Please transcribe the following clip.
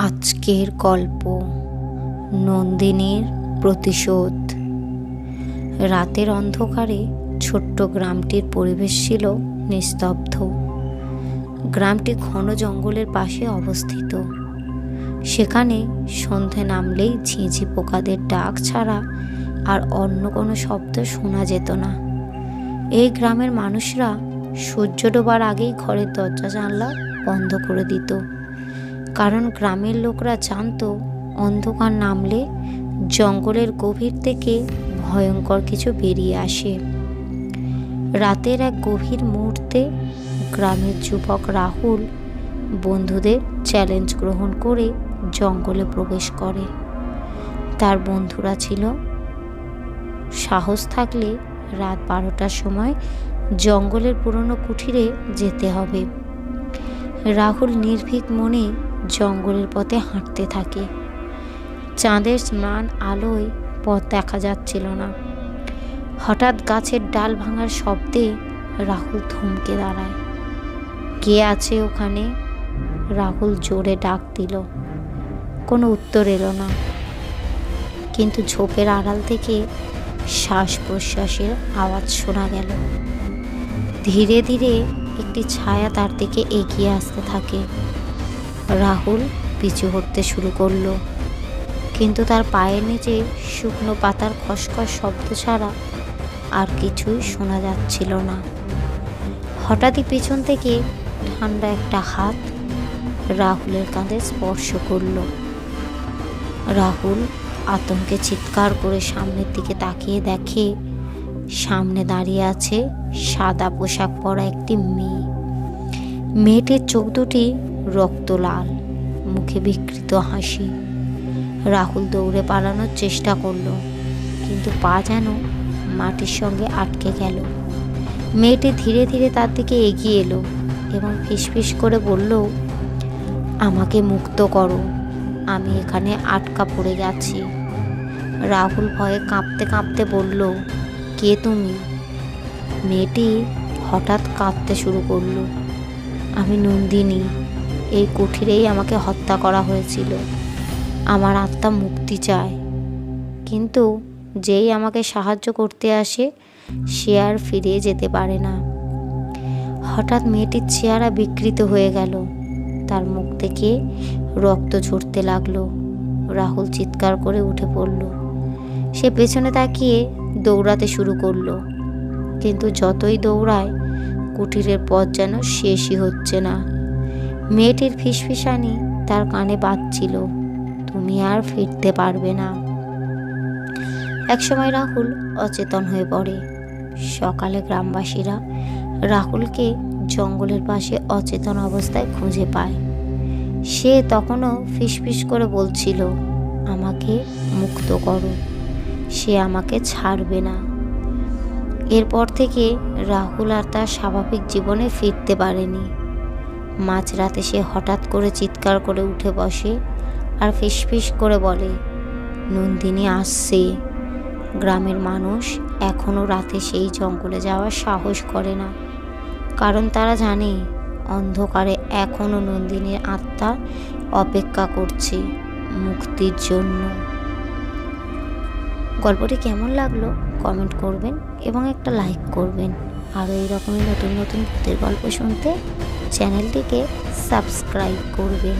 আজকের গল্প নন্দিনীর প্রতিশোধ। রাতের অন্ধকারে ছোট্ট গ্রামটির পরিবেশ ছিল নিস্তব্ধ। গ্রামটি ঘন জঙ্গলের পাশে অবস্থিত। সেখানে সন্ধে নামলেই ঝিঁঝি পোকাদের ডাক ছাড়া আর অন্য কোনো শব্দ শোনা যেত না। এই গ্রামের মানুষরা সূর্য ডোবার আগেই ঘরের দরজা জানলা বন্ধ করে দিত, কারণ গ্রামের লোকরা জানতো অন্ধকার নামলে জঙ্গলের গভীর থেকে ভয়ঙ্কর কিছু বেরিয়ে আসে। রাতের এক গভীর মুহূর্তে গ্রামের যুবক রাহুল বন্ধুদের চ্যালেঞ্জ গ্রহণ করে জঙ্গলে প্রবেশ করে। তার বন্ধুরা ছিল, সাহস থাকলে রাত 12টার সময় জঙ্গলের পুরনো কুঠিরে যেতে হবে। রাহুল নির্ভীক মনে জঙ্গলের পথে হাঁটতে থাকে। চাঁদের ম্লান আলোয় পথ দেখা যাচ্ছিল না। হঠাৎ গাছের ডাল ভাঙার শব্দে রাহুল থমকে দাঁড়ায়। কে আছে ওখানে? রাহুল জোরে ডাক দিল। কোনো উত্তর এলো না, কিন্তু ঝোপের আড়াল থেকে শ্বাস প্রশ্বাসের আওয়াজ শোনা গেল। ধীরে ধীরে একটি ছায়া তার দিকে এগিয়ে আসতে থাকে। রাহুল পিছু হটতে শুরু করলো, কিন্তু তার পায়ের নিচে শুকনো পাতার খসখস শব্দ ছাড়া আর কিছুই শোনা যাচ্ছিল না। হঠাৎই পেছন থেকে ঠান্ডা একটা হাত রাহুলের কাঁধে স্পর্শ করলো। রাহুল আতঙ্কে চিৎকার করে সামনের দিকে তাকিয়ে দেখে সামনে দাঁড়িয়ে আছে সাদা পোশাক পরা একটি মেয়ে। মেয়েটির চোখ দুটি রক্ত লাল, মুখে বিকৃত হাসি। রাহুল দৌড়ে পালানোর চেষ্টা করলো, কিন্তু পা যেন মাটির সঙ্গে আটকে গেল। মেয়েটি ধীরে ধীরে তার দিকে এগিয়ে এলো এবং ফিসফিস করে বলল, আমাকে মুক্ত করো, আমি এখানে আটকা পড়ে গেছি। রাহুল ভয়ে কাঁপতে কাঁপতে বলল, কে তুমি? মেয়েটি হঠাৎ কাঁদতে শুরু করলো, আমি নন্দিনী, এই কুঠিরেই আমাকে হত্যা করা হয়েছিল। আমার আত্মা মুক্তি চায়, কিন্তু যেই আমাকে সাহায্য করতে আসে সে আর ফিরে যেতে পারে না। হঠাৎ মেয়েটির চেহারা বিকৃত হয়ে গেল, তার মুখ থেকে রক্ত ঝরতে লাগলো। রাহুল চিৎকার করে উঠে পড়ল। সে পেছনে তাকিয়ে দৌড়াতে শুরু করলো, কিন্তু যতই দৌড়ায় কুঠিরের পথ যেন শেষই হচ্ছে না। মেয়েটির ফিসফিসানি তার কানে বাজছিল, তুমি আর ফিরতে পারবে না। একসময় রাহুল অচেতন হয়ে পড়ে। সকালে গ্রামবাসীরা রাহুলকে জঙ্গলের পাশে অচেতন অবস্থায় খুঁজে পায়। সে তখনও ফিসফিস করে বলছিল, আমাকে মুক্ত করো, সে আমাকে ছাড়বে না। এরপর থেকে রাহুল আর তার স্বাভাবিক জীবনে ফিরতে পারেনি। মাঝরাতে সে হঠাৎ করে চিৎকার করে উঠে বসে আর ফিসফিস করে বলে, নন্দিনী আসছে। গ্রামের মানুষ এখনও রাতে সেই জঙ্গলে যাওয়ার সাহস করে না, কারণ তারা জানে অন্ধকারে এখনও নন্দিনীর আত্মা অপেক্ষা করছে মুক্তির জন্য। গল্পটি কেমন লাগলো কমেন্ট করবেন এবং একটা লাইক করবেন। আরও এই রকমের নতুন নতুন ভূতের গল্প শুনতে চ্যানেলটিকে সাবস্ক্রাইব করবেন।